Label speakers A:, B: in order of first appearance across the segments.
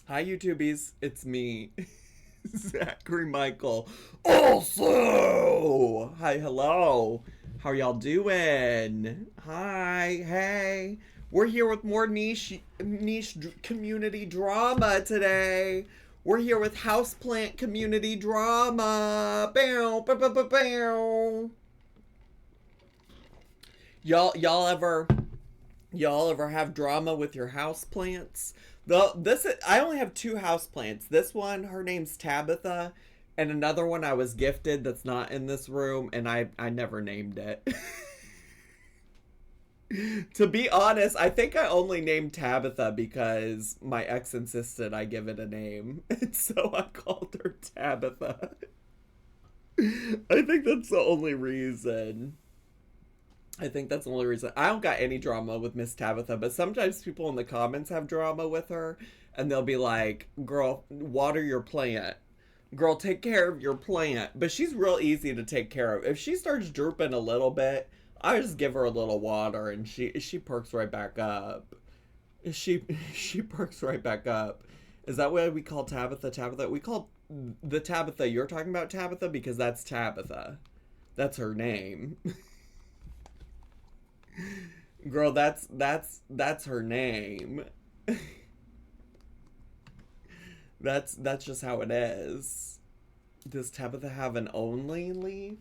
A: Hi, YouTubies. It's me, Zachary Michael. Also, hi, hello. How are y'all doing? Hi, hey. We're here with more niche community drama today. We're here with houseplant community drama. Bow, bow, bow, bow, bow. Y'all ever have drama with your houseplants? I only have two houseplants. This one, her name's Tabitha, and another one I was gifted that's not in this room, and I never named it. To be honest, I think I only named Tabitha because my ex insisted I give it a name, and so I called her Tabitha. I think that's the only reason. I think that's the only reason. I don't got any drama with Miss Tabitha, but sometimes people in the comments have drama with her, and they'll be like, girl, water your plant. Girl, take care of your plant. But she's real easy to take care of. If she starts drooping a little bit, I just give her a little water, and she perks right back up. She perks right back up. Is that what we call Tabitha? Tabitha? We call the Tabitha you're talking about Tabitha because that's Tabitha. That's her name. Girl, that's her name. that's just how it is. Does Tabitha have an only leaf?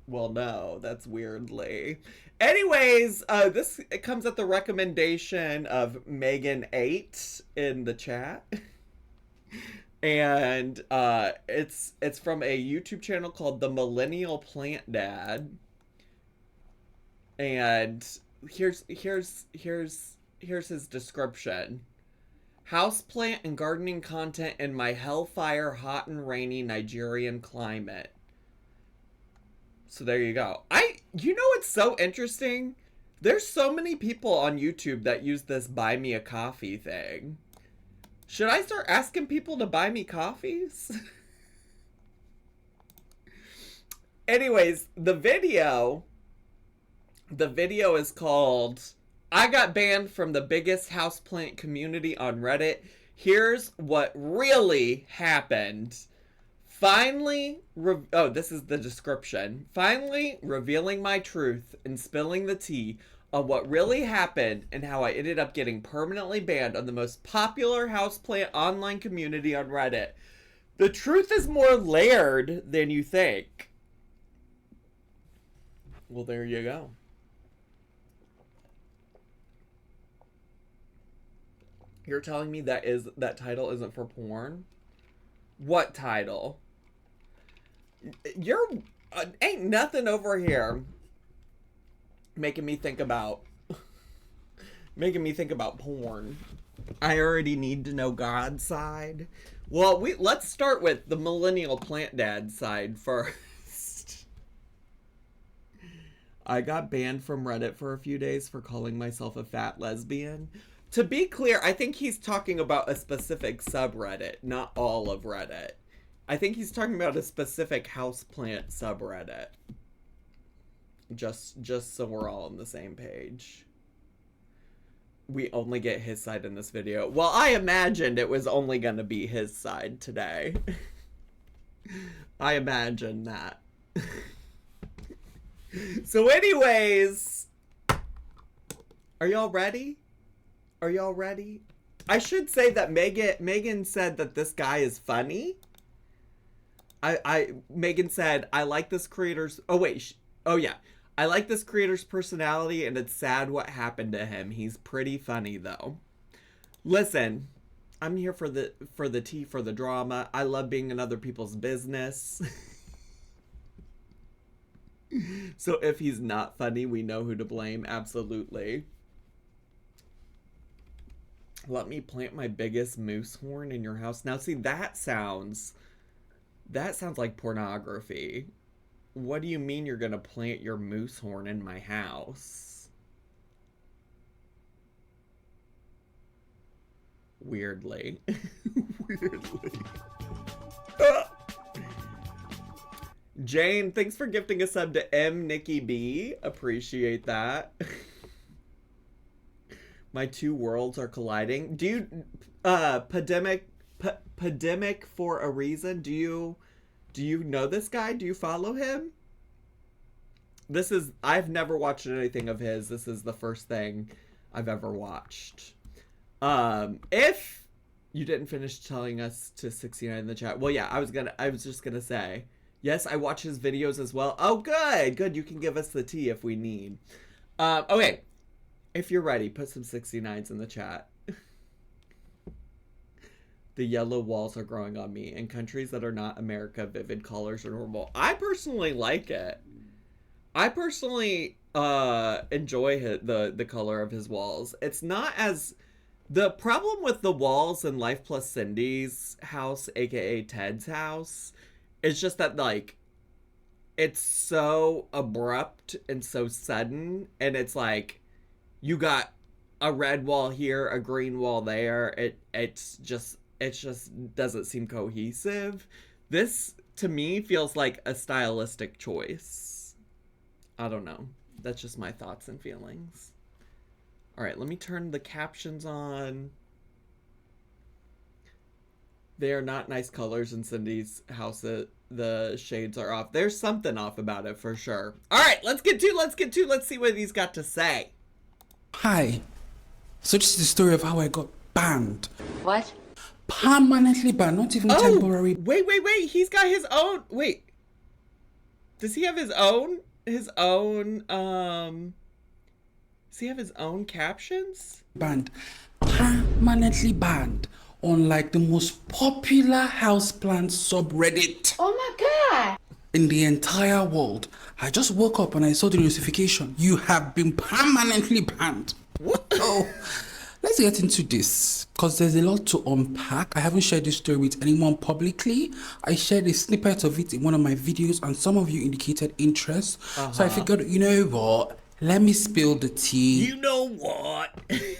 A: Well, no, that's weirdly. Anyways, this comes at the recommendation of Megan8 in the chat. And it's from a YouTube channel called The Millennial Plant Dad. And here's his description. Houseplant and gardening content in my hellfire hot and rainy Nigerian climate. So there you go. You know what's so interesting? There's so many people on YouTube that use this buy me a coffee thing. Should I start asking people to buy me coffees? Anyways, the video is called I Got Banned from the Biggest Houseplant Community on Reddit. Here's what really happened. This is the description. Finally revealing my truth and spilling the tea on what really happened and how I ended up getting permanently banned on the most popular houseplant online community on Reddit. The truth is more layered than you think. Well, there you go. You're telling me that title isn't for porn? What title? Ain't nothing over here making me think about porn. I already need to know God's side. Well, let's start with the millennial plant dad side first. I got banned from Reddit for a few days for calling myself a fat lesbian. To be clear, I think he's talking about a specific subreddit, not all of Reddit. I think he's talking about a specific houseplant subreddit. Just so we're all on the same page. We only get his side in this video. Well, I imagined it was only going to be his side today. I imagined that. So anyways, are y'all ready? Are y'all ready? I should say that Megan said that this guy is funny. Megan said, I like this creator's... I like this creator's personality, and it's sad what happened to him. He's pretty funny, though. Listen, I'm here for the tea, for the drama. I love being in other people's business. So if he's not funny, we know who to blame. Absolutely. Let me plant my biggest moose horn in your house. Now, see, that sounds like pornography. What do you mean you're gonna plant your moose horn in my house? Weirdly. Weirdly. Jane, thanks for gifting a sub to M. Nikki B. Appreciate that. My two worlds are colliding. Do you, pandemic for a reason? Do you know this guy? Do you follow him? I've never watched anything of his. This is the first thing I've ever watched. If you didn't finish telling us to 69 in the chat. Well, yeah, I was just gonna say, yes, I watch his videos as well. Oh, good. You can give us the tea if we need. Okay. If you're ready, put some 69s in the chat. The yellow walls are growing on me. In countries that are not America, vivid colors are normal. I personally like it. I personally enjoy the color of his walls. It's not as... The problem with the walls in Life Plus Cindy's house, aka Ted's house, is just that, like, it's so abrupt and so sudden, and it's like, you got a red wall here, a green wall there. It just doesn't seem cohesive. This, to me, feels like a stylistic choice. I don't know. That's just my thoughts and feelings. All right, let me turn the captions on. They are not nice colors in Cindy's house. The shades are off. There's something off about it for sure. All right, let's see what he's got to say.
B: Hi. So this is the story of how I got banned.
C: What?
B: Permanently banned, not even temporary.
A: Wait. He's got his own. Wait. Does he have his own? Does he have his own captions?
B: Banned. Permanently banned on like the most popular houseplant subreddit.
C: Oh my God.
B: In the entire world. I just woke up and I saw the notification. You have been permanently banned.
A: What?
B: Oh, let's get into this because there's a lot to unpack. I haven't shared this story with anyone publicly. I shared a snippet of it in one of my videos and some of you indicated interest. So I figured, you know what? Let me spill the tea.
A: You know what?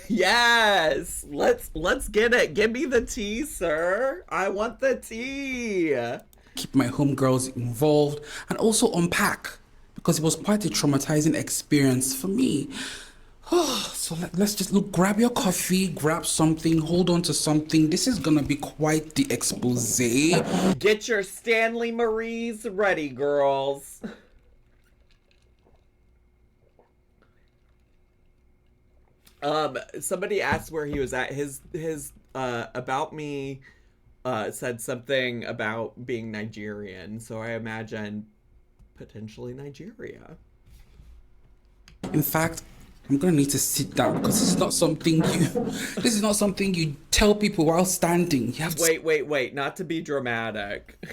A: Yes. Let's get it. Give me the tea, sir. I want the tea.
B: Keep my homegirls involved and also unpack because it was quite a traumatizing experience for me. So let's just grab your coffee, grab something, hold on to something. This is gonna be quite the expose.
A: Get your Stanley Maries ready, girls. Somebody asked where he was at. His about me said something about being Nigerian, so I imagine potentially Nigeria.
B: In fact, I'm gonna need to sit down because this is not something you tell people while standing. You have to
A: wait, not to be dramatic.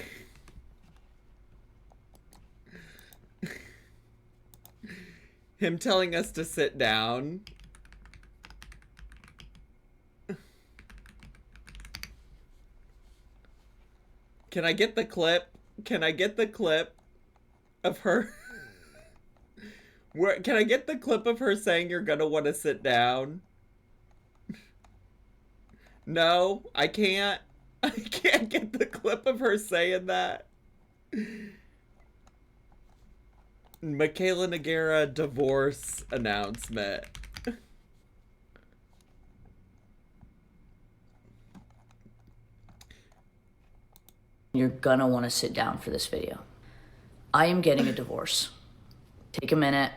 A: Him telling us to sit down. Can I get the clip? Can I get the clip of her? Can I get the clip of her saying you're gonna want to sit down? No, I can't. I can't get the clip of her saying that. Michaela Nogueira divorce announcement.
C: You're gonna want to sit down for this video. I am getting a divorce. Take a minute.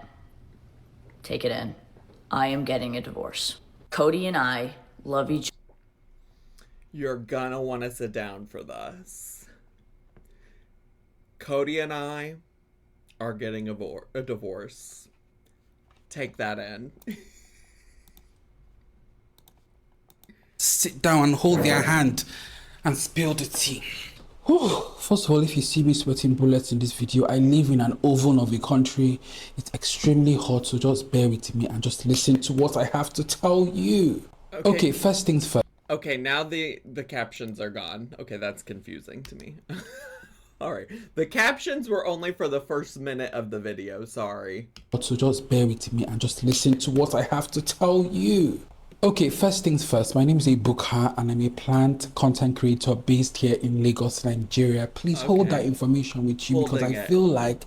C: Take it in. I am getting a divorce. Cody and I love each other.
A: You're gonna want to sit down for this. Cody and I are getting a divorce. Take that in.
B: sit down and hold their hand and spill the tea. First of all, if you see me sweating bullets in this video, I live in an oven of a country. It's extremely hot, so just bear with me and just listen to what I have to tell you. Okay, first things first.
A: Okay, now the captions are gone. Okay, that's confusing to me. Alright, the captions were only for the first minute of the video, sorry.
B: So just bear with me and just listen to what I have to tell you. Okay, first things first. My name is Ebuka and I'm a plant content creator based here in Lagos, Nigeria. Please hold that
A: Okay.
B: information with you because
A: Holding
B: I
A: it.
B: feel like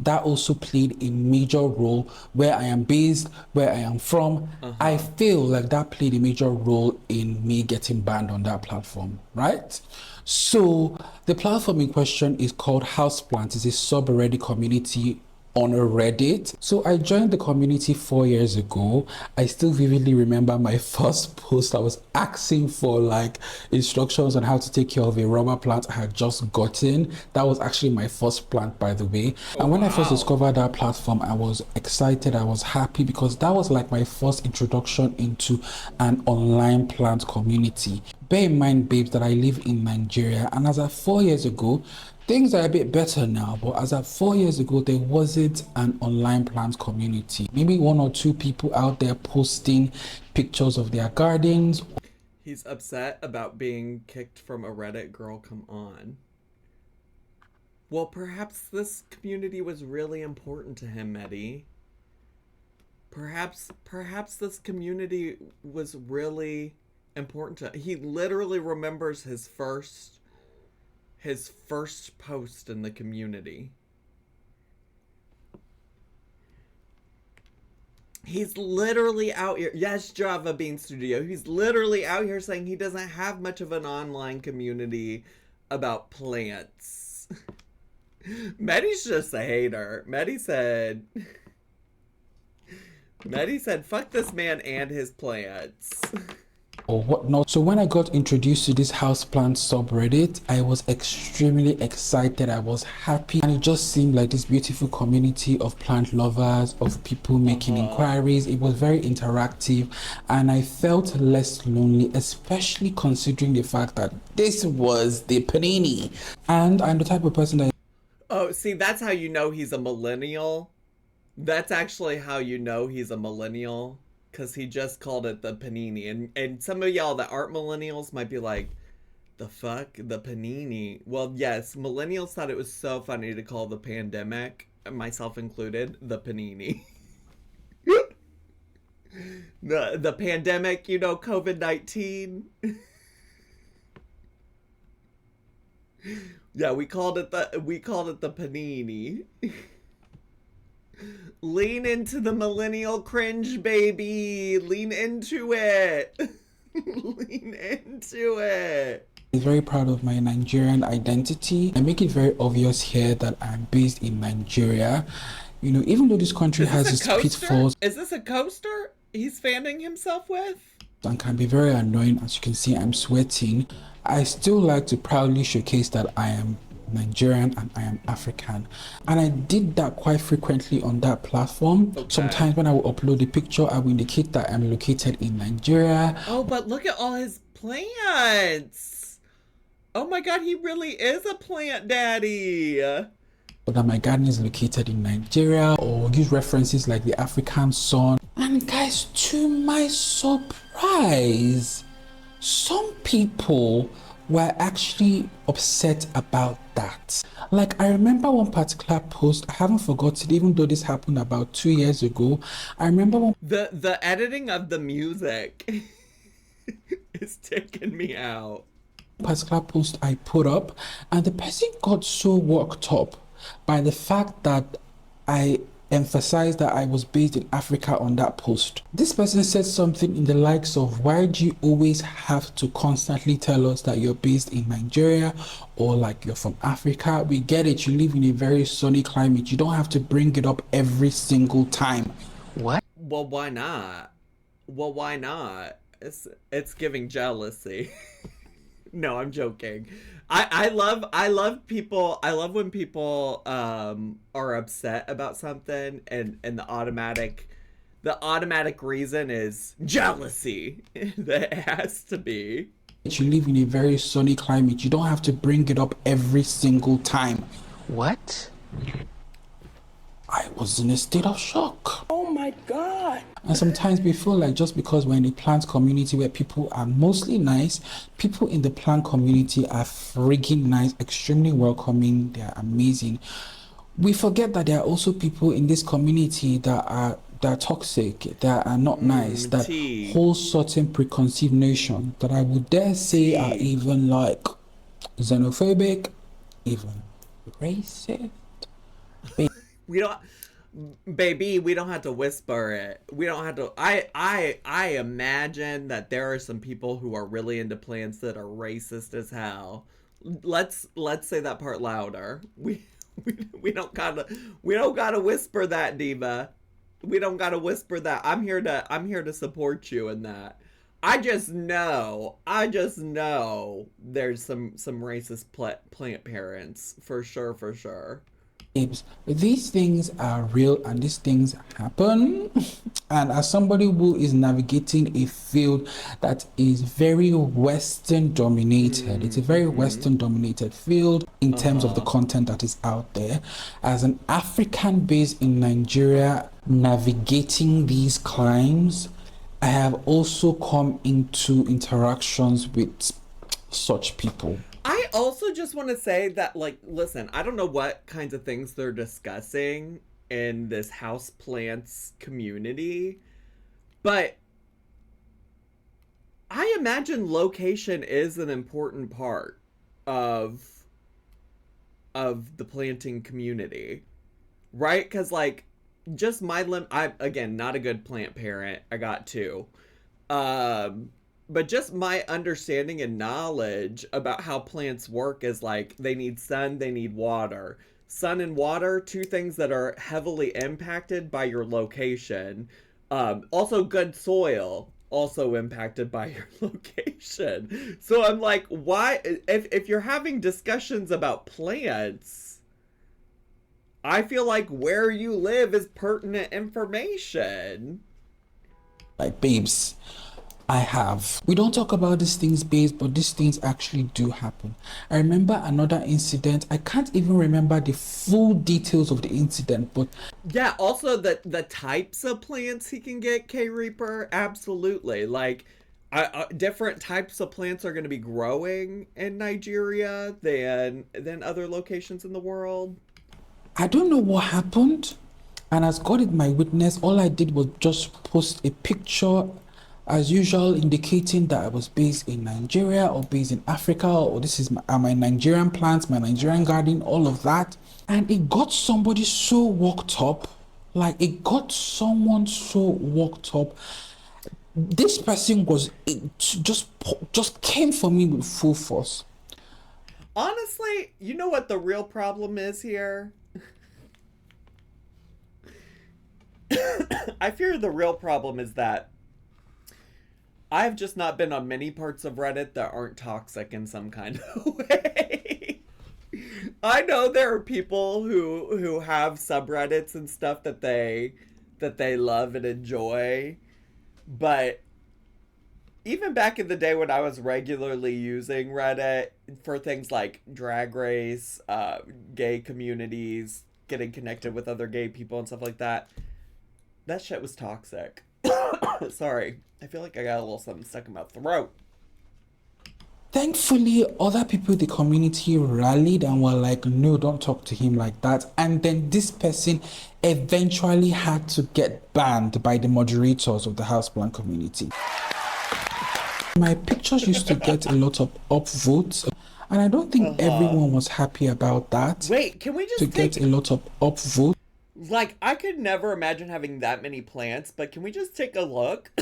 B: that also played a major role where I am based, where I am from. I feel like that played a major role in me getting banned on that platform, right? So the platform in question is called Houseplant. It's a subreddit community on a Reddit. So I joined the community 4 years ago. I still vividly remember my first post. I was asking for like instructions on how to take care of a rubber plant I had just gotten. That was actually my first plant, by the way. And when I first
A: Wow.
B: discovered that platform, I was excited. I was happy because that was like my first introduction into an online plant community. Bear in mind, babes, that I live in Nigeria, and as of 4 years ago, things are a bit better now, but as of 4 years ago, there wasn't an online plant community. Maybe one or two people out there posting pictures of their gardens.
A: He's upset about being kicked from a Reddit. Girl, come on. Well, perhaps this community was really important to him, Medi. Perhaps this community was really important to. He literally remembers his first post in the community. He's literally out here. Yes, Java Bean Studio. He's literally out here saying he doesn't have much of an online community about plants. Medi's just a hater. Medi said, fuck this man and his plants.
B: Or whatnot. So when I got introduced to this houseplant subreddit, I was extremely excited. I was happy, and it just seemed like this beautiful community of plant lovers, of people making inquiries. It was very interactive, and I felt less lonely, especially considering the fact that this was the panini, and I'm the type of person that.
A: Oh, see, that's how you know he's a millennial. That's actually how you know he's a millennial. Because he just called it the panini. And some of y'all that aren't millennials might be like, the fuck? The panini? Well, yes, millennials thought it was so funny to call the pandemic, myself included, the panini. the pandemic, you know, COVID-19. Yeah, we called it the panini. Lean into the millennial cringe, baby. Lean into it. Lean into it.
B: I'm very proud of my Nigerian identity. I make it very obvious here that I'm based in Nigeria. You know, even though this country has its pitfalls.
A: Is this a coaster he's fanning himself with?
B: And can be very annoying. As you can see, I'm sweating. I still like to proudly showcase that I am Nigerian and I am African, and I did that quite frequently on that platform. Sometimes when I will upload a picture, I will indicate that I'm located in Nigeria.
A: Oh, but look at all his plants. Oh my god, he really is a plant daddy.
B: But that my garden is located in Nigeria, or use references like the African sun. And guys, to my surprise, some people were actually upset about that. Like, I remember one particular post, I haven't forgotten, even though this happened about 2 years ago. I remember one
A: the editing of the music is taking me out.
B: Particular post I put up, and the person got so worked up by the fact that I emphasized that I was based in Africa on that post. This person said something in the likes of, why do you always have to constantly tell us that you're based in Nigeria or like you're from Africa? We get it, you live in a very sunny climate. You don't have to bring it up every single time. What?
A: Well, why not? It's giving jealousy. No, I'm joking. I love people. I love when people are upset about something and the automatic reason is jealousy. That has to be.
B: You live in a very sunny climate. You don't have to bring it up every single time. What? I was in a state of shock.
D: Oh my God.
B: And sometimes we feel like just because we're in a plant community where people are mostly nice, people in the plant community are friggin' nice, extremely welcoming, they're amazing. We forget that there are also people in this community that are that are toxic, that are not nice, that
A: tea.
B: hold certain preconceived notions that I would dare say are even like xenophobic, even racist.
A: We don't, baby, we don't have to whisper it. We don't have to. I imagine that there are some people who are really into plants that are racist as hell. Let's say that part louder. We don't gotta whisper that, diva. We don't gotta whisper that. I'm here to support you in that. I just know there's some racist plant parents for sure.
B: These things are real and these things happen. And as somebody who is navigating a field that is very Western dominated, it's a very Western dominated field in terms of the content that is out there. As an African based in Nigeria, navigating these climbs, I have also come into interactions with such people.
A: I also just want to say that, like, listen, I don't know what kinds of things they're discussing in this houseplants community, but I imagine location is an important part of the planting community, right? Because, like, just I, again, not a good plant parent. I got two. But just my understanding and knowledge about how plants work is like they need sun, they need water. Sun and water, two things that are heavily impacted by your location. Also good soil, also impacted by your location. So I'm like, why, if you're having discussions about plants, I feel like where you live is pertinent information.
B: Like, babes, we don't talk about these things, babes, but these things actually do happen. I remember another incident. I can't even remember the full details of the incident, but
A: yeah, also the types of plants he can get, K Reaper, absolutely. Like, different types of plants are going to be growing in Nigeria than other locations in the world.
B: I don't know what happened, and as God is my witness, all I did was just post a picture as usual, indicating that I was based in Nigeria or based in Africa, or this is my Nigerian plants, my Nigerian garden, all of that. And it got somebody so worked up, like it got someone so worked up. This person just came for me with full force.
A: Honestly, you know what the real problem is here? I fear the real problem is that I've just not been on many parts of Reddit that aren't toxic in some kind of way. I know there are people who have subreddits and stuff that they love and enjoy, but even back in the day when I was regularly using Reddit for things like Drag Race, gay communities, getting connected with other gay people and stuff like that, that shit was toxic. Sorry, I feel like I got a little something stuck in my throat.
B: Thankfully, other people in the community rallied and were like, no, don't talk to him like that. And then this person eventually had to get banned by the moderators of the houseplant community. My pictures used to get a lot of upvotes, and I don't think everyone was happy about that.
A: Wait, can we just
B: get a lot of upvotes?
A: Like, I could never imagine having that many plants, but can we just take a look?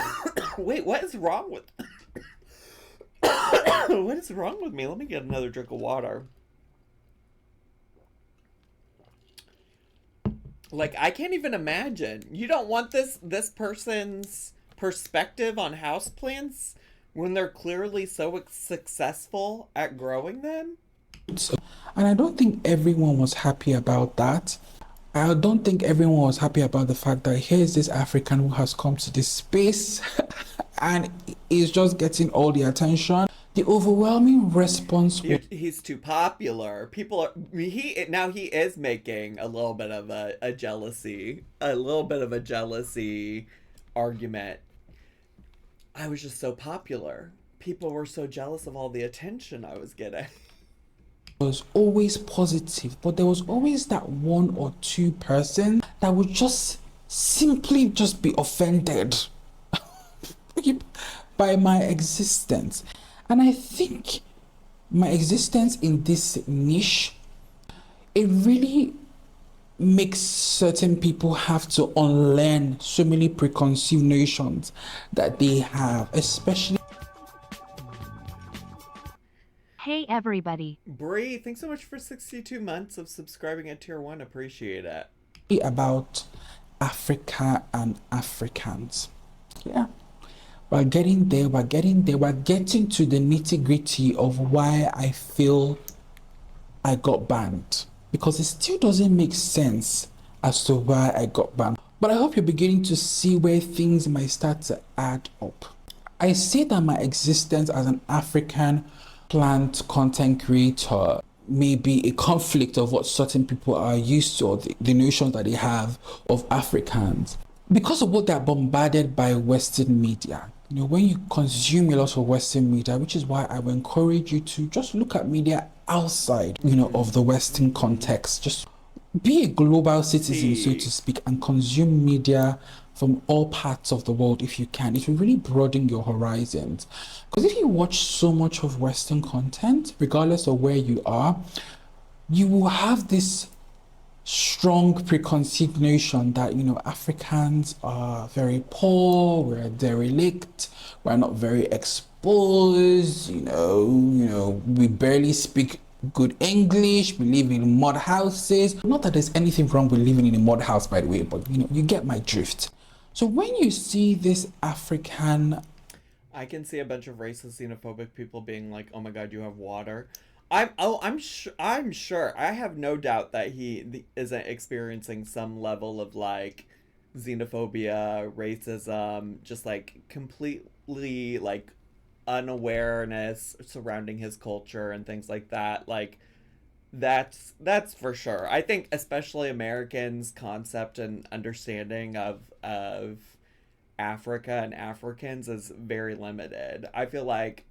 A: Wait, what is wrong with... What is wrong with me? Let me get another drink of water. Like, I can't even imagine. You don't want this person's perspective on houseplants when they're clearly so successful at growing them?
B: And I don't think everyone was happy about that. I don't think everyone was happy about the fact that here's this African who has come to this space and is just getting all the attention. The overwhelming response was...
A: He's too popular. People are... Now he is making a little bit of a jealousy argument. I was just so popular. People were so jealous of all the attention I was getting.
B: Was always positive, but there was always that one or two person that would just simply just be offended by my existence. And I think my existence in this niche, it really makes certain people have to unlearn so many preconceived notions that they have, especially
D: Hey everybody.
A: Bree, thanks so much for 62 months of subscribing at tier 1. Appreciate it.
B: about Africa and Africans. Yeah. We're getting there, we're getting there, we're getting to the nitty-gritty of why I feel I got banned. Because it still doesn't make sense as to why I got banned. But I hope you're beginning to see where things might start to add up. I say that my existence as an African plant content creator may be a conflict of what certain people are used to, or the notions that they have of Africans. Because of what they're bombarded by Western media. You know, when you consume a lot of Western media, which is why I would encourage you to just look at media outside, you know, of the Western context. Just be a global citizen, so to speak, and consume media from all parts of the world if you can. It will really broaden your horizons. Because if you watch so much of Western content, regardless of where you are, you will have this strong preconceived notion that, you know, Africans are very poor, we're derelict, we're not very exposed, you know, we barely speak good English, we live in mud houses. Not that there's anything wrong with living in a mud house, by the way, but you know, you get my drift. So when you see this African,
A: I can see a bunch of racist, xenophobic people being like, "Oh my God, you have water." I'm sure. I have no doubt that he isn't experiencing some level of like xenophobia, racism, just like completely like unawareness surrounding his culture and things like that. Like that's for sure. I think especially Americans' concept and understanding of Africa and Africans is very limited. I feel like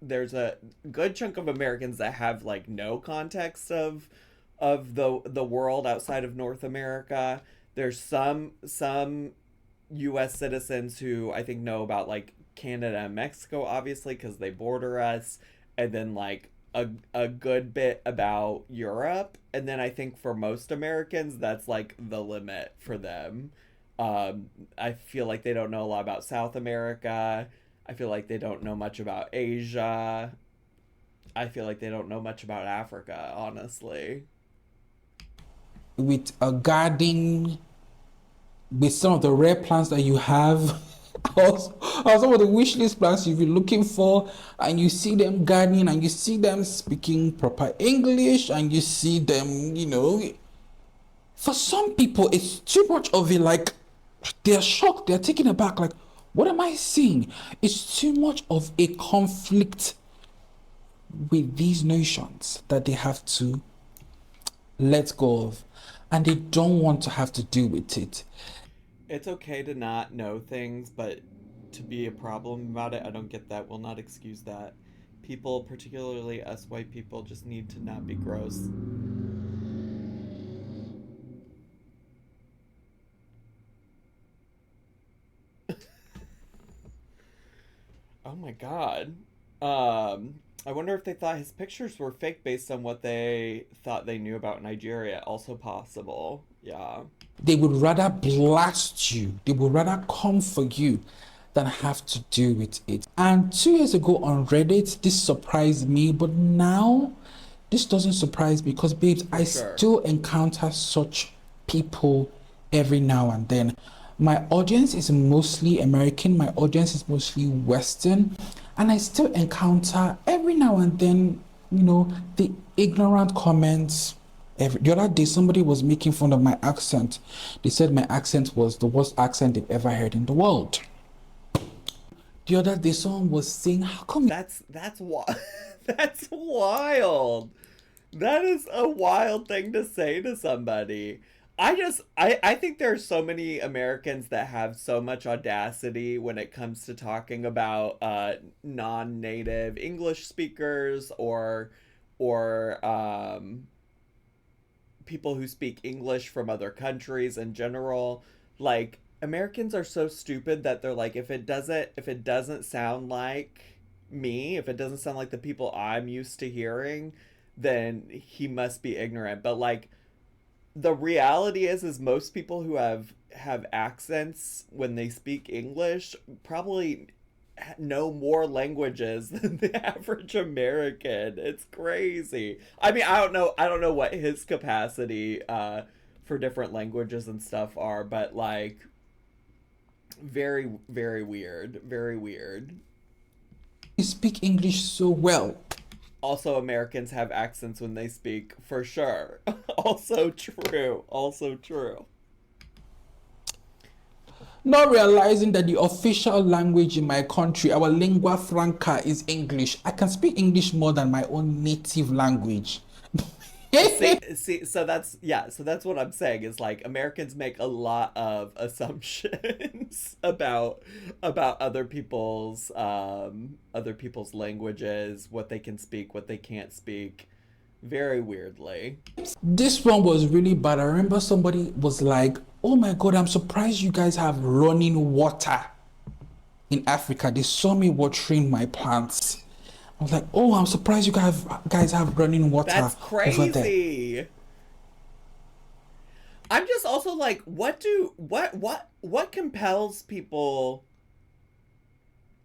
A: there's a good chunk of Americans that have like no context of the world outside of North America. There's some U.S. citizens who I think know about like Canada and Mexico, obviously, because they border us, and then like a good bit about Europe, and then I think for most Americans that's like the limit for them. I feel like they don't know a lot about South America. I feel like they don't know much about Asia. I feel like they don't know much about Africa, honestly.
B: with a garden, with some of the rare plants that you have, or some of the wish list plants you've been looking for, and you see them gardening, and you see them speaking proper English, and you see them, you know, for some people, it's too much of it, like, they're shocked, they're taken aback, like, what am I seeing? It's too much of a conflict with these notions that they have to let go of, and they don't want to have to deal with it.
A: It's okay to not know things, but to be a problem about it, I don't get that. Will not excuse that. People, particularly us white people, just need to not be gross. Oh my god. I wonder if they thought his pictures were fake based on what they thought they knew about Nigeria. Also possible. Yeah.
B: They would rather blast you, they would rather come for you than have to deal with it. And 2 years ago on Reddit, this surprised me, but now this doesn't surprise me because, babes, I
A: sure.
B: still encounter such people every now and then. My audience is mostly American, my audience is mostly Western, and I still encounter every now and then, you know, the ignorant comments. The other day, somebody was making fun of my accent. They said my accent was the worst accent they've ever heard in the world. The other day, someone was saying, "How come?"
A: That's that's wild. That is a wild thing to say to somebody. I think there are so many Americans that have so much audacity when it comes to talking about non-native English speakers or people who speak English from other countries in general. Like, Americans are so stupid that they're like, if it doesn't sound like me, if it doesn't sound like the people I'm used to hearing, then he must be ignorant. But like, the reality is most people who have accents when they speak English probably know more languages than the average American. It's crazy. I mean, I don't know what his capacity for different languages and stuff are, but like, very, very weird. Very weird.
B: You speak English so well.
A: Also, Americans have accents when they speak, for sure. Also true. Also true.
B: Not realizing that the official language in my country, our lingua franca, is English. I can speak English more than my own native language.
A: See, so that's what I'm saying is like, Americans make a lot of assumptions about other people's languages, what they can speak, what they can't speak, very weirdly.
B: This one was really bad. I remember somebody was like, oh my God, I'm surprised you guys have running water in Africa. They saw me watering my plants. I was like, oh, I'm surprised you guys have running water.
A: That's
B: over there.
A: crazy. I'm just also like, what compels people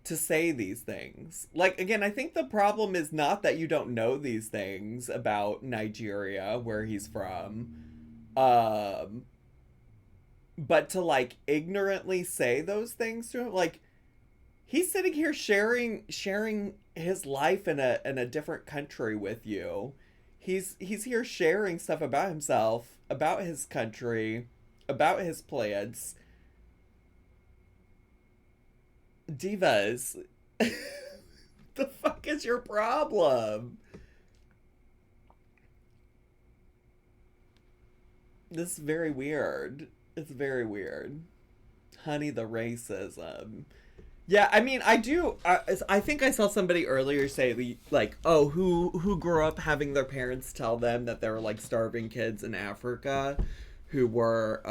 A: to say these things? Like, again, I think the problem is not that you don't know these things about Nigeria, where he's from, but to like ignorantly say those things to him. Like, he's sitting here sharing his life in a different country with you. He's here sharing stuff about himself, about his country, about his plans. Divas, the fuck is your problem? This is very weird. It's very weird. Honey, the racism. Yeah, I mean, I think I saw somebody earlier say, like, oh, who grew up having their parents tell them that there were, like, starving kids in Africa who were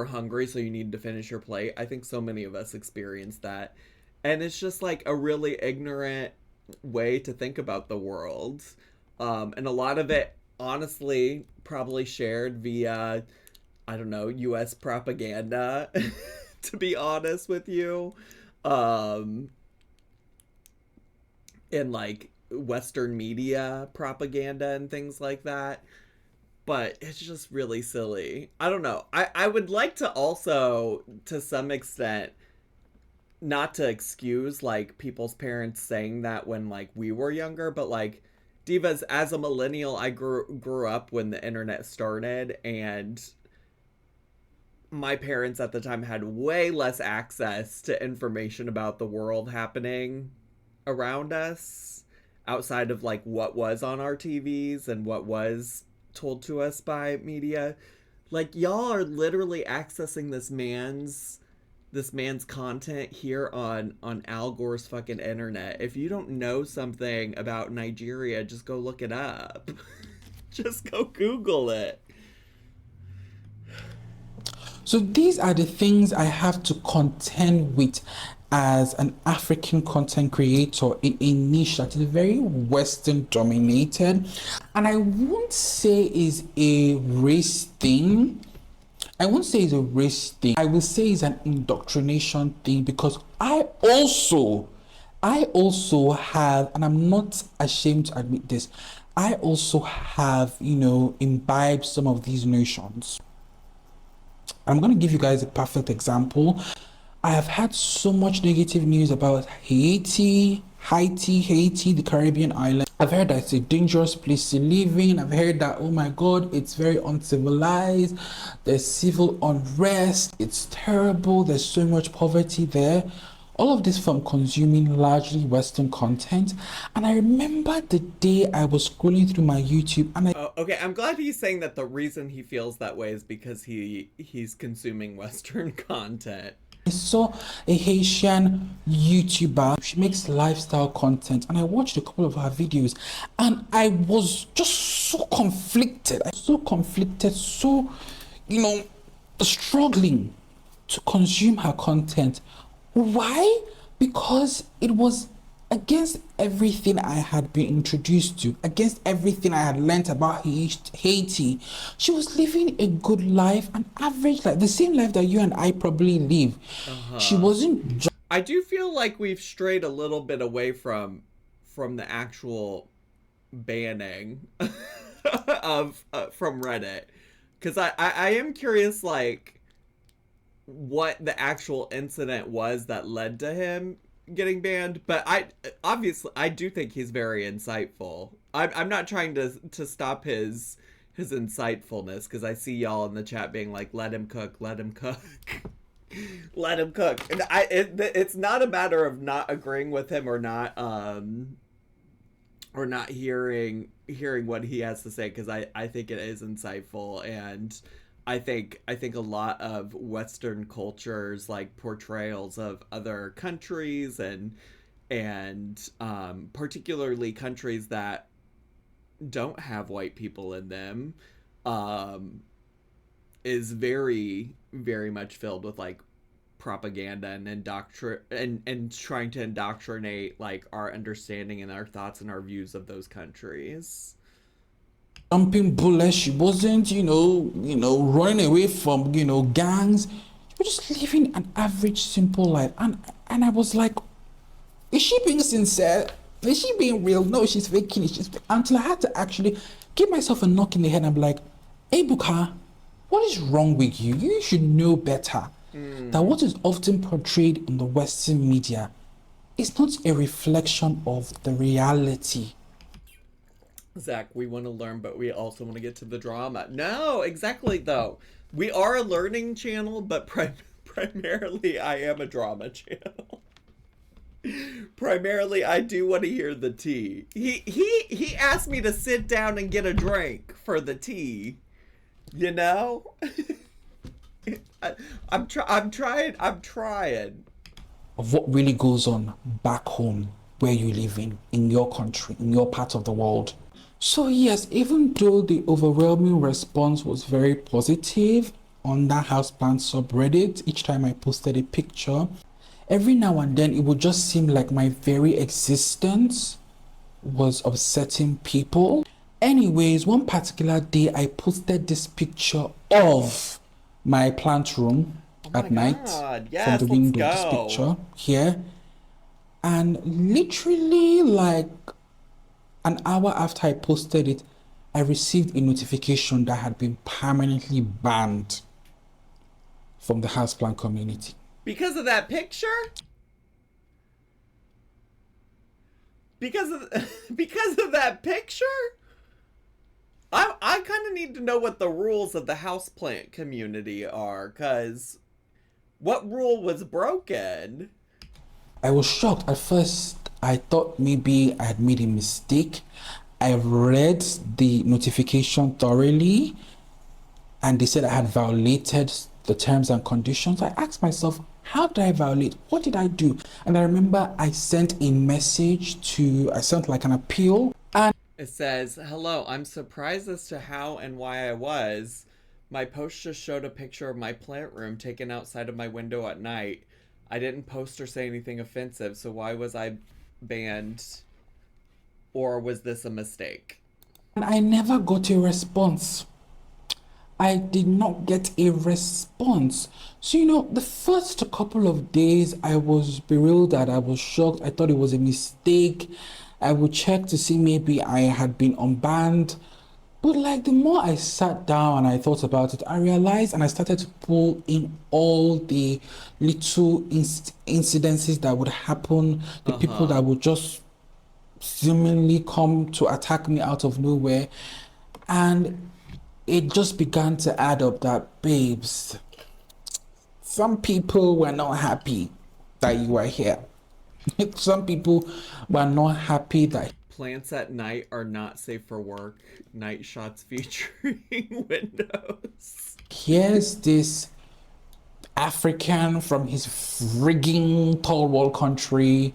A: hungry, so you needed to finish your plate. I think so many of us experienced that. And it's just, like, a really ignorant way to think about the world. And a lot of it, honestly, probably shared via, I don't know, U.S. propaganda. To be honest with you, in like Western media propaganda and things like that. But it's just really silly. I don't know. I would like to also, to some extent, not to excuse like people's parents saying that when like we were younger, but like, Divas, as a millennial, I grew up when the internet started, and my parents at the time had way less access to information about the world happening around us outside of like what was on our TVs and what was told to us by media. Like, y'all are literally accessing this man's content here on Al Gore's fucking internet. If you don't know something about Nigeria, just go look it up. Just go Google it.
B: So these are the things I have to contend with as an African content creator in a niche that is very Western dominated. And I won't say is a race thing. I won't say it's a race thing. I will say it's an indoctrination thing, because I also have, and I'm not ashamed to admit this, I also have, imbibed some of these notions. I'm going to give you guys a perfect example. I have had so much negative news about Haiti, the Caribbean island. I've heard that it's a dangerous place to live in. I've heard that, oh my God, it's very uncivilized. There's civil unrest. It's terrible. There's so much poverty there. All of this from consuming largely Western content. And I remember the day I was scrolling through my YouTube and
A: okay, I'm glad he's saying that the reason he feels that way is because he's consuming Western content.
B: I saw a Haitian YouTuber. She makes lifestyle content, and I watched a couple of her videos, and I was just so conflicted. So, struggling to consume her content. Why? Because it was against everything I had been introduced to, against everything I had learnt about Haiti. She was living a good life, an average life, the same life that you and I probably live. She wasn't.
A: I do feel like we've strayed a little bit away from the actual banning of from Reddit, because I am curious, like, what the actual incident was that led to him getting banned. But I do think he's very insightful. I'm not trying to stop his insightfulness, because I see y'all in the chat being like, let him cook, let him cook. Let him cook. And it's not a matter of not agreeing with him or not hearing what he has to say, because I think it is insightful. And I think a lot of Western cultures, like portrayals of other countries and particularly countries that don't have white people in them, is very, very much filled with like propaganda and trying to indoctrinate like our understanding and our thoughts and our views of those countries.
B: Jumping bullets. She wasn't, running away from, gangs. She was just living an average, simple life. And I was like, is she being sincere? Is she being real? No, she's faking it. Until I had to actually give myself a knock in the head and be like, hey, Buka, what is wrong with you? You should know better. That what is often portrayed in the Western media is not a reflection of the reality.
A: Zach, we want to learn, but we also want to get to the drama. No, exactly, though. We are a learning channel, but primarily I am a drama channel. Primarily, I do want to hear the tea. He asked me to sit down and get a drink for the tea. You know? I'm trying.
B: Of what really goes on back home, where you live in your country, in your part of the world. So yes, even though the overwhelming response was very positive on that houseplant subreddit, each time I posted a picture, every now and then it would just seem like my very existence was upsetting people. Anyways, one particular day I posted this picture of my plant room at night from the window, this picture here. And literally like an hour after I posted it, I received a notification that I had been permanently banned from the houseplant community.
A: Because of that picture? Because of that picture? I kind of need to know what the rules of the houseplant community are, because what rule was broken?
B: I was shocked. At first, I thought maybe I had made a mistake. I read the notification thoroughly, and they said I had violated the terms and conditions. I asked myself, how did I violate? What did I do? And I remember I sent a message I sent like an appeal. And
A: it says, hello, I'm surprised as to how and why I was. My post just showed a picture of my plant room taken outside of my window at night. I didn't post or say anything offensive, so why was I banned? Or was this a mistake?
B: And I never got a response. I did not get a response. So, the first couple of days, I was bewildered. I was shocked. I thought it was a mistake. I would check to see maybe I had been unbanned. But like the more I sat down and I thought about it, I realized and I started to pull in all the little incidences that would happen, the people that would just seemingly come to attack me out of nowhere. And it just began to add up that, babes, some people were not happy that you were here. Some people were not happy that
A: plants at night are not safe for work. Night shots featuring windows.
B: Here's this African from his frigging third world country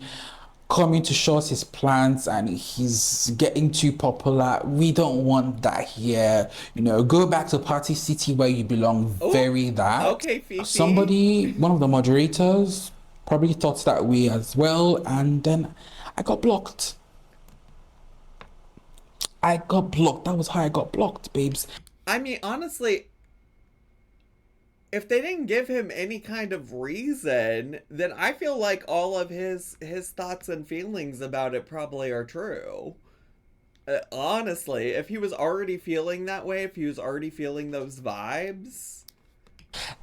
B: coming to show us his plants and he's getting too popular. We don't want that here. You know, go back to Party City where you belong.
A: Ooh,
B: Very that.
A: okay, Fifi.
B: Somebody, one of the moderators, probably thought that way as well, and then I got blocked. That was how I got blocked, babes.
A: I mean, honestly, if they didn't give him any kind of reason, then I feel like all of his thoughts and feelings about it probably are true. Honestly, if he was already feeling that way, if he was already feeling those vibes...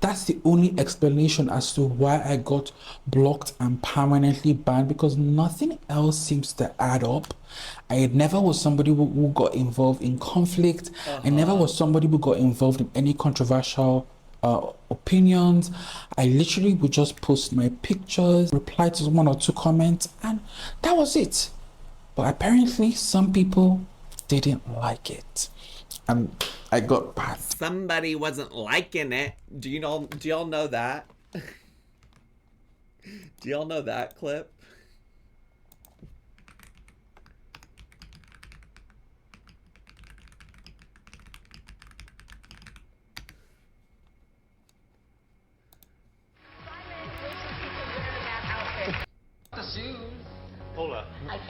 B: That's the only explanation as to why I got blocked and permanently banned, because nothing else seems to add up. I never was somebody who got involved in conflict. I never was somebody who got involved in any controversial opinions. I literally would just post my pictures, reply to one or two comments, and that was it. But apparently some people didn't like it, and I got banned.
A: Somebody wasn't liking it. Do y'all know that? Do y'all know that clip?
E: Paula,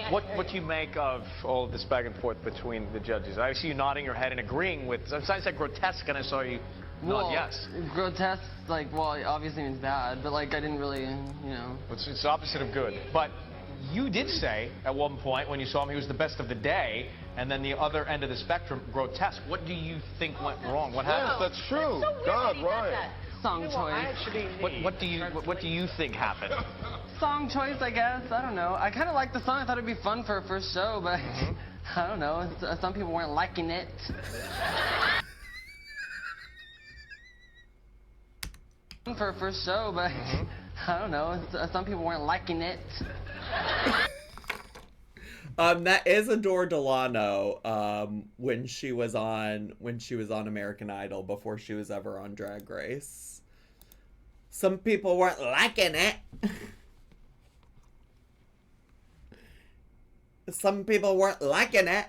E: what do you make of all of this back and forth between the judges? I see you nodding your head and agreeing with. Besides that grotesque, and I saw you nod yes.
F: Grotesque, like, well, it obviously means bad, but like I didn't really, you know.
E: It's the opposite of good. But you did say at one point when you saw him he was the best of the day, and then the other end of the spectrum, grotesque. What do you think went wrong? What happened?
G: Yes, that's true. So God, right.
F: Song choice.
E: What do you think happened?
F: Song choice, I guess. I don't know. I kind of liked the song. I thought it'd be fun for a first show, but I don't know. Some people weren't liking it. For a first show, but I don't know. Some people weren't liking it.
A: That is Adore Delano. When she was on American Idol before she was ever on Drag Race. Some people weren't liking it. Some people weren't liking it.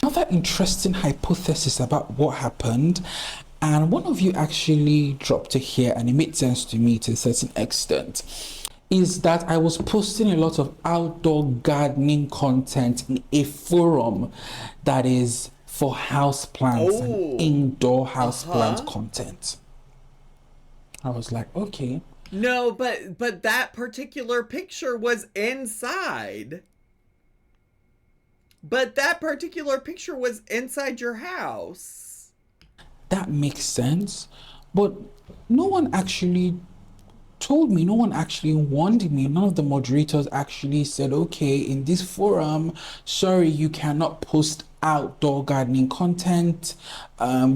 B: Another interesting hypothesis about what happened, and one of you actually dropped it here and it made sense to me to a certain extent, is that I was posting a lot of outdoor gardening content in a forum that is for houseplants and indoor houseplant content. I was like, okay.
A: No, but that particular picture was inside. But that particular picture was inside your house.
B: That makes sense, but no one actually told me, no one actually warned me. None of the moderators actually said, okay, in this forum, sorry, you cannot post outdoor gardening content,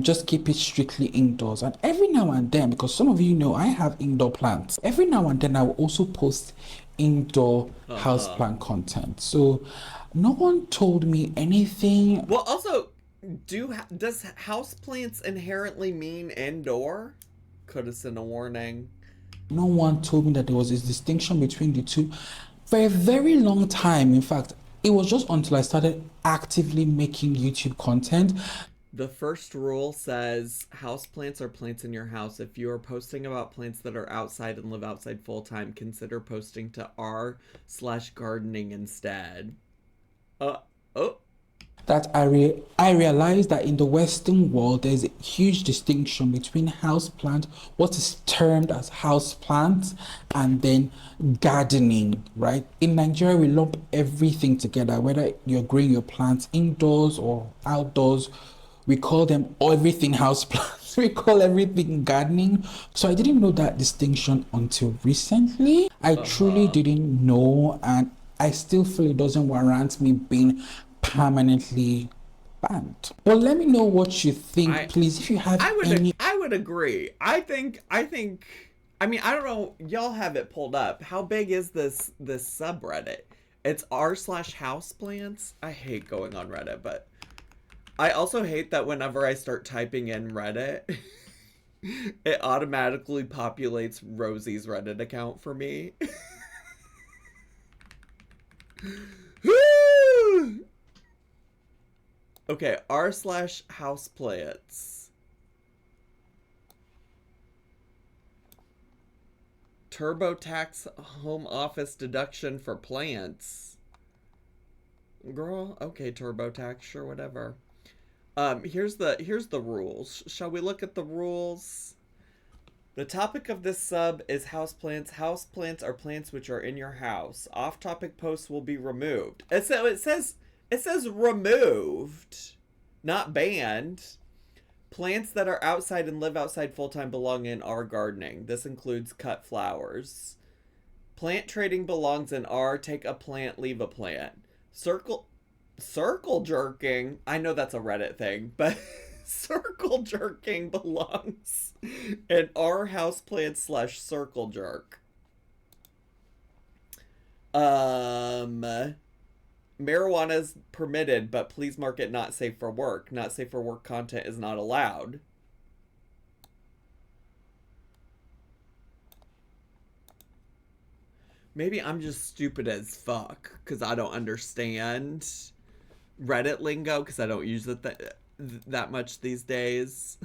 B: just keep it strictly indoors. And every now and then, because some of you know I have indoor plants, every now and then I will also post indoor houseplant content. So no one told me anything.
A: Well, also, does houseplants inherently mean indoor? Could have sent a warning.
B: No one told me that there was this distinction between the two for a very long time. In fact, it was just until I started actively making YouTube content.
A: The first rule says houseplants are plants in your house. If you are posting about plants that are outside and live outside full time, consider posting to r/gardening instead.
B: That I realized that in the Western world, there's a huge distinction between houseplant, what is termed as houseplant, and then gardening, right? In Nigeria, we lump everything together, whether you're growing your plants indoors or outdoors. We call them everything houseplants. We call everything gardening. So I didn't know that distinction until recently. I truly didn't know, and I still feel it doesn't warrant me being permanently banned. Well, let me know what you think, please. If you have any...
A: I would agree. I mean, I don't know. Y'all have it pulled up. How big is this subreddit? It's r/houseplants. I hate going on Reddit, but I also hate that whenever I start typing in Reddit, It automatically populates Rosie's Reddit account for me. Okay, r/houseplants. TurboTax home office deduction for plants. Girl, okay, TurboTax, sure, whatever. Here's the rules. Shall we look at the rules? The topic of this sub is houseplants. Houseplants are plants which are in your house. Off-topic posts will be removed. And so it says removed, not banned. Plants that are outside and live outside full-time belong in R gardening. This includes cut flowers. Plant trading belongs in R. Take a plant, leave a plant. Circle jerking. I know that's a Reddit thing, but circle jerking belongs in R houseplant / circle jerk. Marijuana is permitted, but please mark it not safe for work. Not safe for work content is not allowed. Maybe I'm just stupid as fuck because I don't understand Reddit lingo because I don't use it that much these days.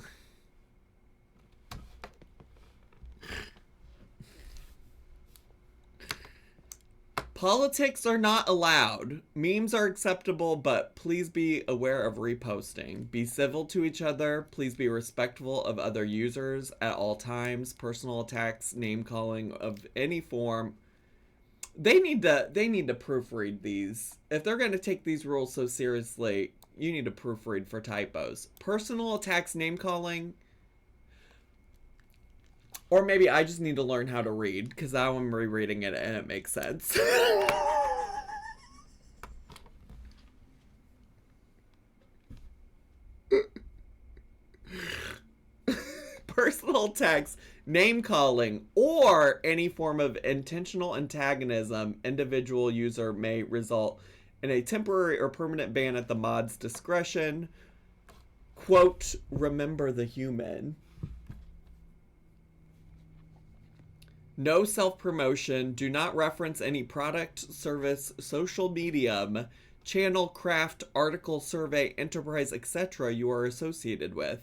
A: Politics are not allowed. Memes are acceptable, but please be aware of reposting. Be civil to each other. Please be respectful of other users at all times. Personal attacks, name calling of any form. They need to proofread these. If they're going to take these rules so seriously, you need to proofread for typos. Personal attacks, name calling. Or maybe I just need to learn how to read, because now I'm rereading it and it makes sense. Personal attacks, name calling, or any form of intentional antagonism, individual user may result in a temporary or permanent ban at the mod's discretion. Quote, remember the human. No self-promotion. Do not reference any product, service, social medium, channel, craft, article, survey, enterprise, etc. you are associated with.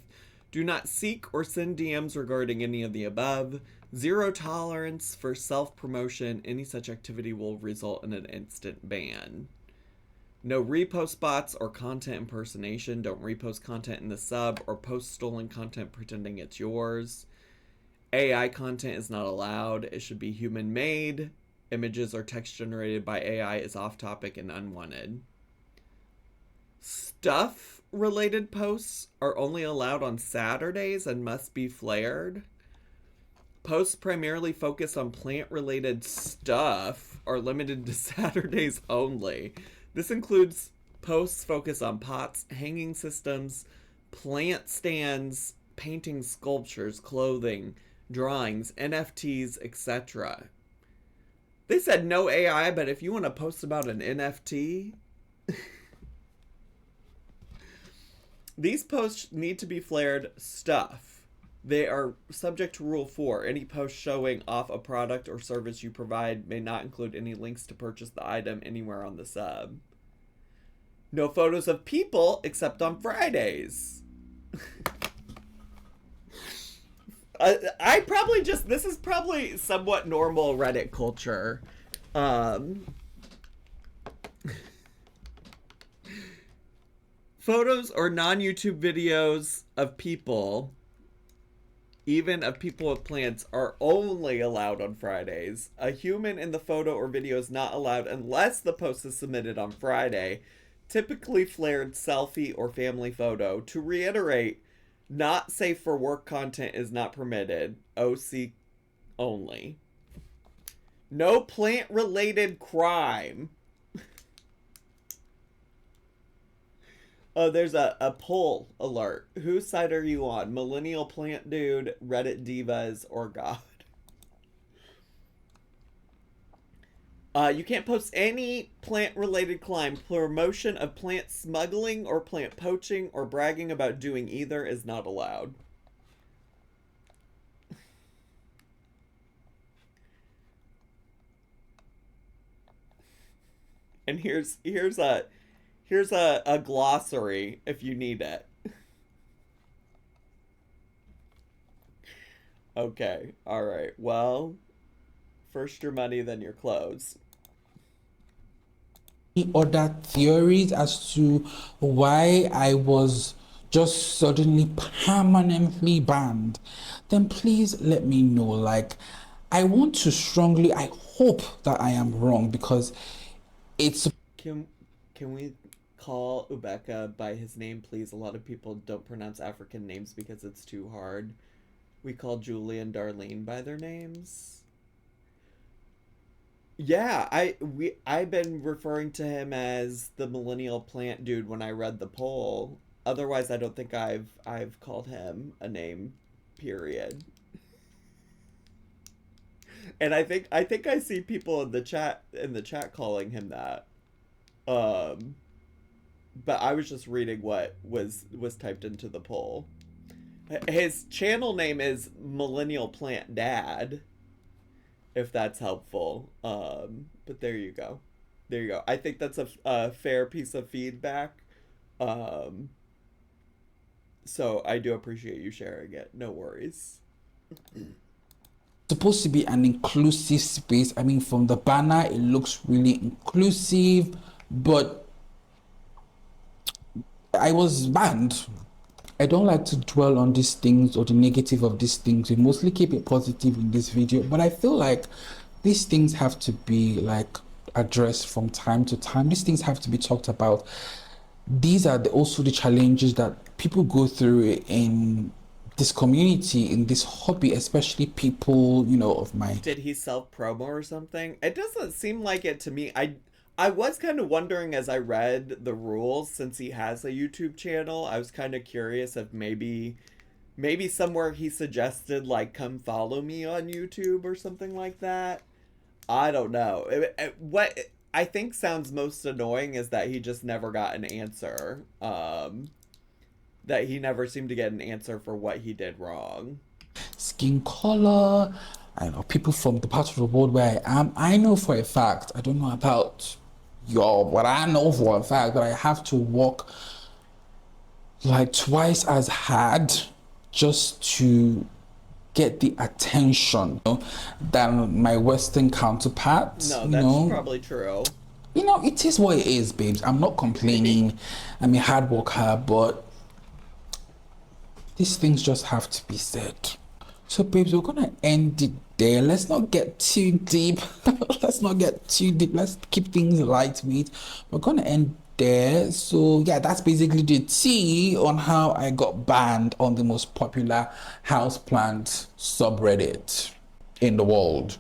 A: Do not seek or send DMs regarding any of the above. Zero tolerance for self-promotion. Any such activity will result in an instant ban. No repost bots or content impersonation. Don't repost content in the sub or post stolen content pretending it's yours. AI content is not allowed. It should be human-made. Images or text generated by AI is off-topic and unwanted. Stuff-related posts are only allowed on Saturdays and must be flared. Posts primarily focused on plant-related stuff are limited to Saturdays only. This includes posts focused on pots, hanging systems, plant stands, painting sculptures, clothing, drawings, NFTs, etc. They said no AI, but if you want to post about an NFT, these posts need to be flared stuff. They are subject to Rule 4. Any post showing off a product or service you provide may not include any links to purchase the item anywhere on the sub. No photos of people except on Fridays. I probably just, this is probably somewhat normal Reddit culture. Photos or non-YouTube videos of people, even of people with plants, are only allowed on Fridays. A human in the photo or video is not allowed unless the post is submitted on Friday. Typically flared selfie or family photo. To reiterate, not safe for work content is not permitted. OC only. No plant-related crime. Oh, there's a poll alert. Whose side are you on? Millennial Plant Dude, Reddit Divas, or God? You can't post any plant-related crime. Promotion of plant smuggling or plant poaching or bragging about doing either is not allowed. And here's a glossary if you need it. Okay, all right. Well, first your money, then your clothes.
B: Other theories as to why I was just suddenly permanently banned, then please let me know. Like, I want to strongly, I hope that I am wrong, because it's...
A: Can we call Ubeka by his name, please? A lot of people don't pronounce African names because it's too hard. We call Julie and Darlene by their names. Yeah, I've been referring to him as the millennial plant dude when I read the poll. Otherwise, I don't think I've called him a name, period. And I think I see people in the chat calling him that. But I was just reading what was typed into the poll. His channel name is Millennial Plant Dad, if that's helpful. But there you go. There you go. I think that's a fair piece of feedback. So I do appreciate you sharing it. No worries.
B: supposed to be an inclusive space. I mean, from the banner, it looks really inclusive, but I was banned. I don't like to dwell on these things or the negative of these things. We mostly keep it positive in this video, but I feel like these things have to be like addressed from time to time. These things have to be talked about. These are also the challenges that people go through in this community, in this hobby, especially people, you know, of my...
A: Did he self-promo or something? It doesn't seem like it to me. I was kind of wondering as I read the rules, since he has a YouTube channel, I was kind of curious if maybe somewhere he suggested, like, come follow me on YouTube or something like that. I don't know. What I think sounds most annoying is that he just never got an answer. That he never seemed to get an answer for what he did wrong.
B: Skin color, I know people from the part of the world where I am. I know for a fact, I don't know about y'all, but I know for a fact that I have to work like twice as hard just to get the attention, you know, than my Western counterparts.
A: No, that's probably true.
B: You know, it is what it is, babes. I'm not complaining. I'm a hard worker, but these things just have to be said. So, babes, we're gonna end it there. Let's not get too deep. Let's keep things lightweight. We're gonna end there. So, yeah, that's basically the tea on how I got banned on the most popular houseplant subreddit in the world.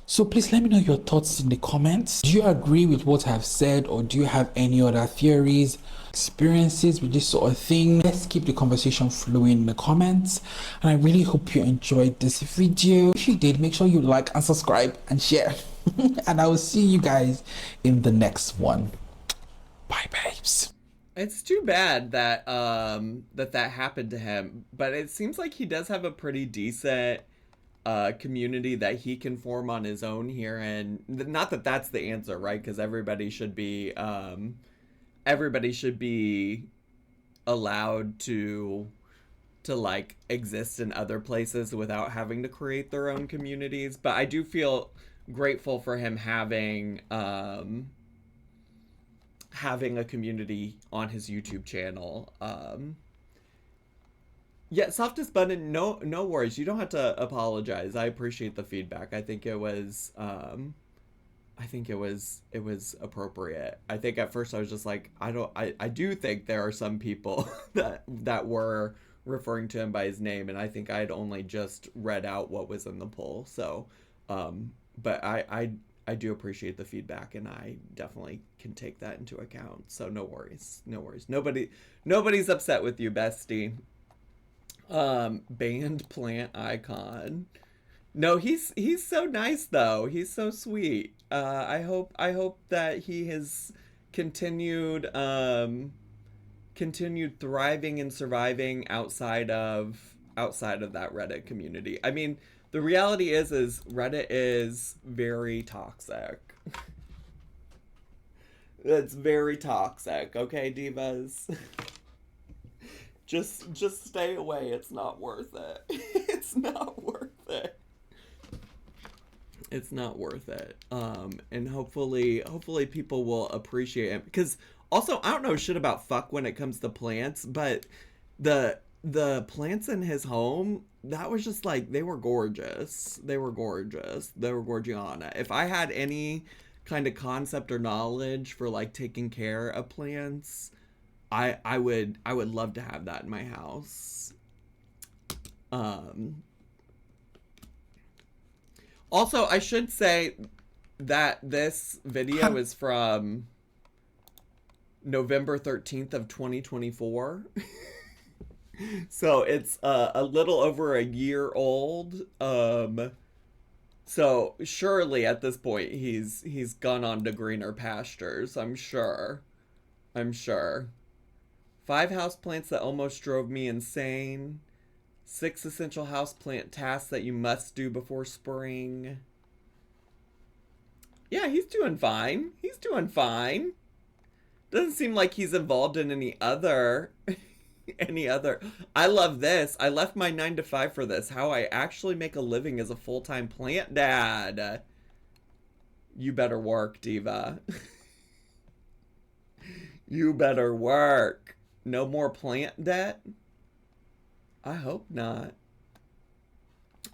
B: So please let me know your thoughts in the comments. Do you agree with what I've said, or do you have any other theories, experiences with this sort of thing? Let's keep the conversation flowing in the comments. And I really hope you enjoyed this video. If you did, make sure you like and subscribe and share. And I will see you guys in the next one. Bye, babes.
A: It's too bad that that happened to him, but it seems like he does have a pretty decent community that he can form on his own here, and not that that's the answer, right? Because everybody should be allowed to like exist in other places without having to create their own communities. But I do feel grateful for him having a community on his YouTube channel. Yeah, softest button, no worries. You don't have to apologize. I appreciate the feedback. I think it was appropriate. I think at first I was just like, I do think there are some people that were referring to him by his name, and I think I'd only just read out what was in the poll. So, but I do appreciate the feedback, and I definitely can take that into account. So no worries. Nobody's upset with you, bestie. Banned plant icon. No, he's so nice though. He's so sweet. I hope that he has continued thriving and surviving outside of that Reddit community. I mean, the reality is Reddit is very toxic. That's very toxic, okay, divas? Just stay away. It's not worth it. It's not worth it. It's not worth it. And hopefully people will appreciate it. Because also, I don't know shit about fuck when it comes to plants, but the plants in his home, that was just like, they were gorgeous. They were gorgeous. They were gorgiana. If I had any kind of concept or knowledge for like taking care of plants, I would love to have that in my house. Also, I should say that this video is from November 13th of 2024. So it's a little over a year old. So surely at this point he's gone on to greener pastures, I'm sure. 5 houseplants that almost drove me insane. 6 essential houseplant tasks that you must do before spring. Yeah, he's doing fine. He's doing fine. Doesn't seem like he's involved in any other... I love this. I left my 9 to 5 for this. How I actually make a living as a full-time plant dad. You better work, diva. You better work. No more plant debt? I hope not.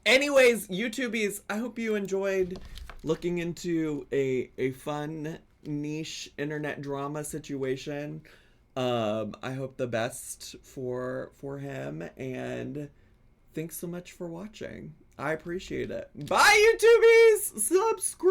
A: Anyways, YouTubies, I hope you enjoyed looking into a fun niche internet drama situation. I hope the best for him, and thanks so much for watching. I appreciate it. Bye, YouTubies! Subscribe!